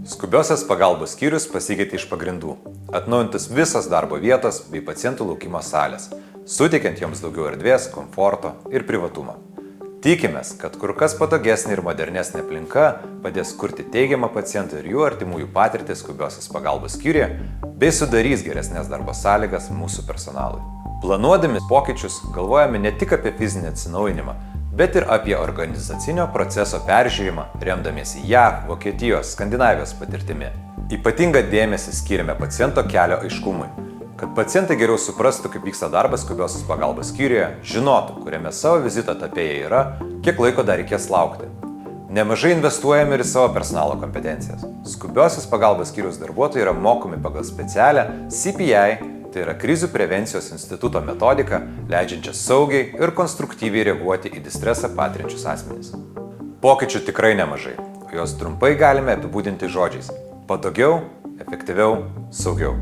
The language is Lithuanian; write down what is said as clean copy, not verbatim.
Skubiosios pagalbos skyrius pasikeitė iš pagrindų. Atnaujintas visas darbo vietos bei pacientų laukimo salės, suteikiant joms daugiau erdvės, komforto ir privatumo. Tikimės, kad kur kas patogesnė ir modernesnė aplinka padės kurti teigiamą pacientų ir jų artimųjų patirtį skubiosios pagalbos skyriuje bei sudarys geresnės darbo sąlygas mūsų personalui. Planuodami pokyčius galvojame ne tik apie fizinį atsinaujinimą, bet ir apie organizacinio proceso peržiūrimą, remdamiesi JAV, Vokietijos, Skandinavijos patirtimi. Ypatingą dėmesį skiriame paciento kelio aiškumui, kad pacientai geriau suprastų, kaip vyksta darbas skubiosios pagalbos skyriuje, žinotų, kuriame savo vizito etape jie yra, kiek laiko dar reikės laukti. Nemažai investuojame ir į savo personalo kompetencijas. Skubiosios pagalbos skyriaus darbuotojai yra mokomi pagal specialią CPI, tai yra krizių prevencijos instituto metodika, leidžiančia saugiai ir konstruktyviai reaguoti į distresą patiriančius asmenys. Pokyčių tikrai nemažai, o juos trumpai galime apibūdinti žodžiais: patogiau, efektyviau, saugiau.